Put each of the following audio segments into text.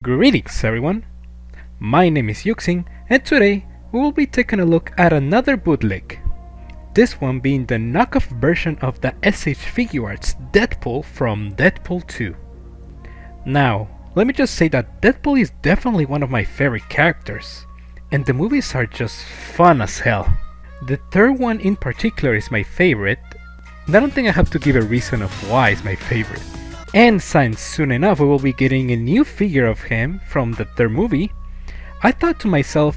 Greetings everyone, my name is Yuxing and today we will be taking a look at another bootleg. This one being the knockoff version of the S.H Figurarts Deadpool from Deadpool 2. Now, let me just say that Deadpool is definitely one of my favorite characters, and the movies are just fun as hell. The third one in particular is my favorite, and I don't think I have to give a reason of why it's my favorite. And since soon enough we will be getting a new figure of him from the third movie, I thought to myself,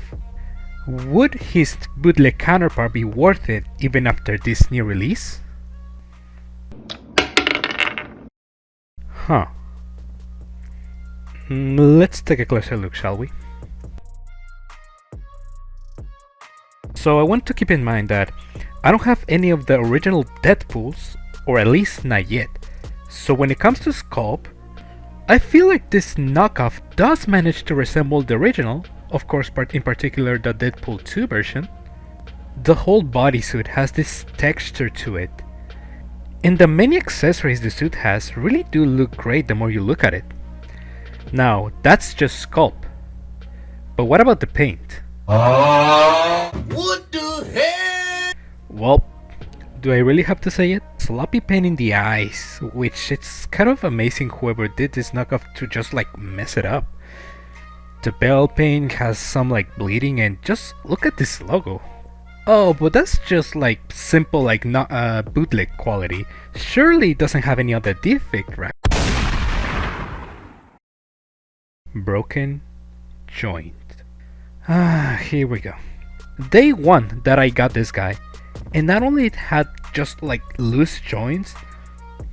would his bootleg counterpart be worth it even after this new release? Huh. Let's take a closer look, shall we? So I want to keep in mind that I don't have any of the original Deadpools, or at least not yet. So when it comes to sculpt, I feel like this knockoff does manage to resemble the original, of course in particular the Deadpool 2 version. The whole bodysuit has this texture to it, and the many accessories the suit has really do look great the more you look at it. Now that's just sculpt, but what about the paint? What the heck? Well, do I really have to say it? Sloppy paint in the eyes, which it's kind of amazing whoever did this knockoff to just like mess it up. The bell paint has some like bleeding, and just look at this logo. Oh, but that's just like simple like not bootleg quality. Surely it doesn't have any other defect, right? Broken joint. Here we go. Day one that I got this guy, and not only it had just like loose joints,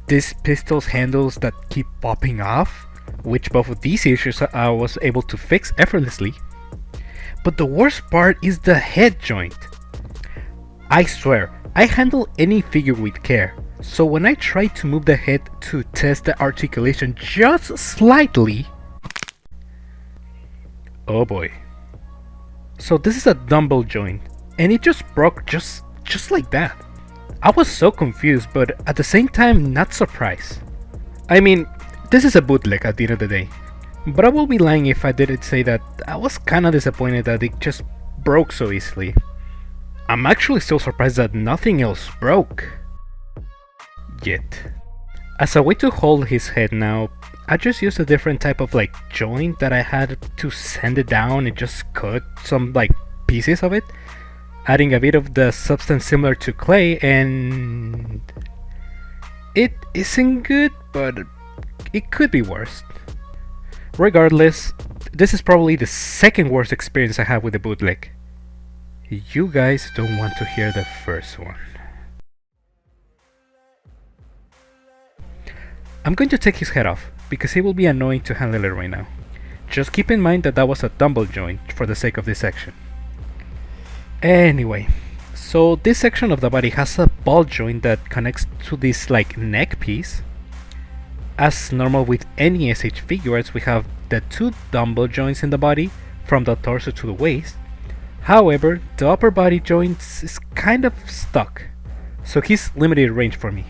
these pistols handles that keep popping off, which both of these issues I was able to fix effortlessly, but the worst part is the head joint. I swear, I handle any figure with care, so when I try to move the head to test the articulation just slightly, oh boy. So this is a dumbbell joint, and it just broke just like that. I was so confused, but at the same time not surprised. I mean, this is a bootleg at the end of the day, but I will be lying if I didn't say that I was kinda disappointed that it just broke so easily. I'm actually still surprised that nothing else broke yet. As a way to hold his head now, I just used a different type of like joint that I had to sand it down and just cut some like pieces of it, adding a bit of the substance similar to clay, and it isn't good, but it could be worse. Regardless, this is probably the second worst experience I have with the bootleg. You guys don't want to hear the first one. I'm going to take his head off, because it will be annoying to handle it right now. Just keep in mind that that was a dumbbell joint for the sake of this section. Anyway, so this section of the body has a ball joint that connects to this like neck piece. As normal with any SH Figurarts, we have the two dumbbell joints in the body from the torso to the waist. However, the upper body joint is kind of stuck, so he's limited range for me.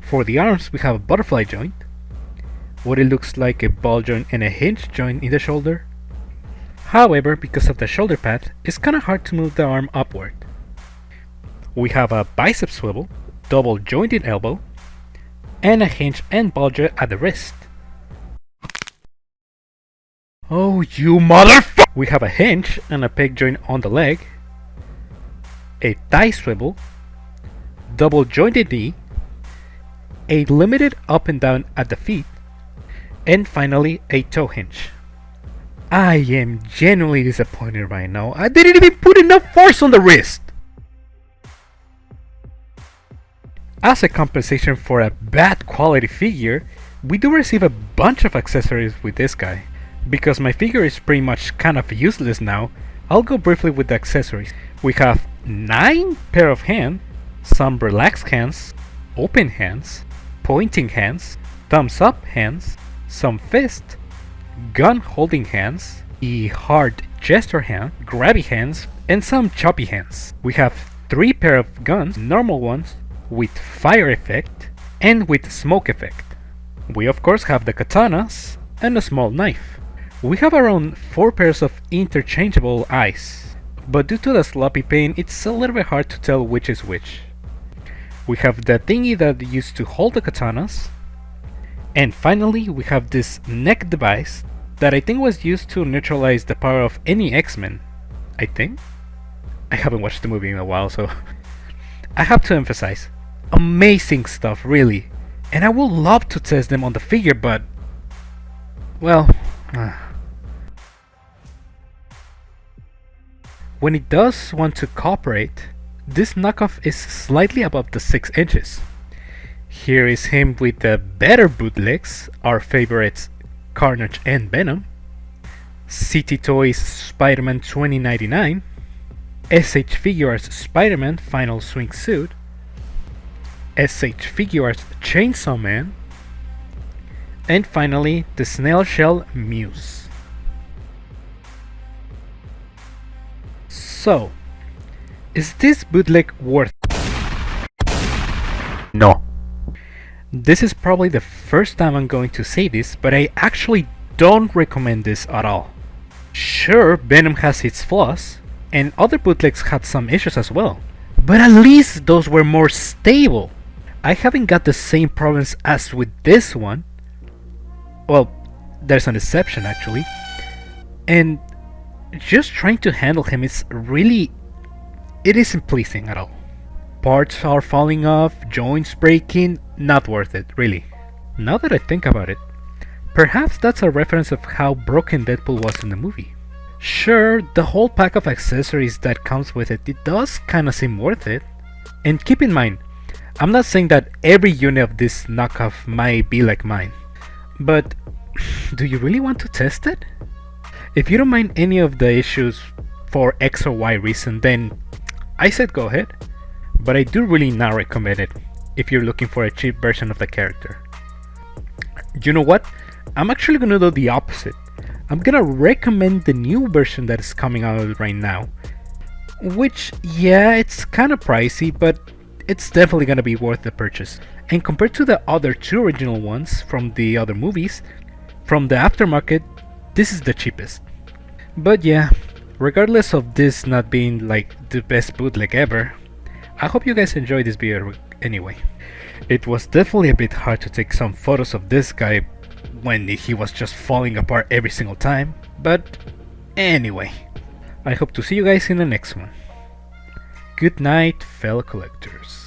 For the arms, we have a butterfly joint, what it looks like a ball joint and a hinge joint in the shoulder. However, because of the shoulder pad, it's kinda hard to move the arm upward. We have a bicep swivel, double jointed elbow, and a hinge and ball joint at the wrist. Oh, you motherfucker! We have a hinge and a peg joint on the leg, a thigh swivel, double jointed knee, a limited up and down at the feet, and finally a toe hinge. I am genuinely disappointed right now. I didn't even put enough force on the wrist! As a compensation for a bad quality figure, we do receive a bunch of accessories with this guy. Because my figure is pretty much kind of useless now, I'll go briefly with the accessories. We have 9 pair of hands, some relaxed hands, open hands, pointing hands, thumbs up hands, some fist, gun holding hands, a hard gesture hand, grabby hands, and some choppy hands. We have 3 pair of guns, normal ones, with fire effect and with smoke effect. We of course have the katanas, and a small knife. We have around 4 pairs of interchangeable eyes, but due to the sloppy paint it's a little bit hard to tell which is which. We have the thingy that used to hold the katanas, and finally we have this neck device that I think was used to neutralize the power of any X-Men, I think? I haven't watched the movie in a while, so I have to emphasize, amazing stuff really, and I would love to test them on the figure, but well, when it does want to cooperate, this knockoff is slightly above the 6 inches. Here is him with the better bootlegs, our favorites Carnage and Venom, CT Toys Spider-Man 2099, S.H Figurarts Spider-Man Final Swing Suit, S.H Figurarts Chainsaw Man, and finally the Snail Shell Muse. So, is this bootleg worth it? No. This is probably the first time I'm going to say this, but I actually don't recommend this at all. Sure, Venom has its flaws, and other bootlegs had some issues as well, but at least those were more stable. I haven't got the same problems as with this one. Well, there's an exception actually, and just trying to handle him is really, it isn't pleasing at all. Parts are falling off, joints breaking, not worth it, really. Now that I think about it, perhaps that's a reference of how broken Deadpool was in the movie. Sure, the whole pack of accessories that comes with it, it does kinda seem worth it. And keep in mind, I'm not saying that every unit of this knockoff might be like mine, but do you really want to test it? If you don't mind any of the issues for X or Y reason, then I said go ahead. But I do really not recommend it if you're looking for a cheap version of the character. You know what? I'm actually gonna do the opposite. I'm gonna recommend the new version that is coming out right now. Which, yeah, it's kinda pricey, but it's definitely gonna be worth the purchase. And compared to the other 2 original ones from the other movies, from the aftermarket, this is the cheapest. But yeah, regardless of this not being like the best bootleg ever, I hope you guys enjoyed this video anyway. It was definitely a bit hard to take some photos of this guy when he was just falling apart every single time, but anyway, I hope to see you guys in the next one. Good night, fellow collectors.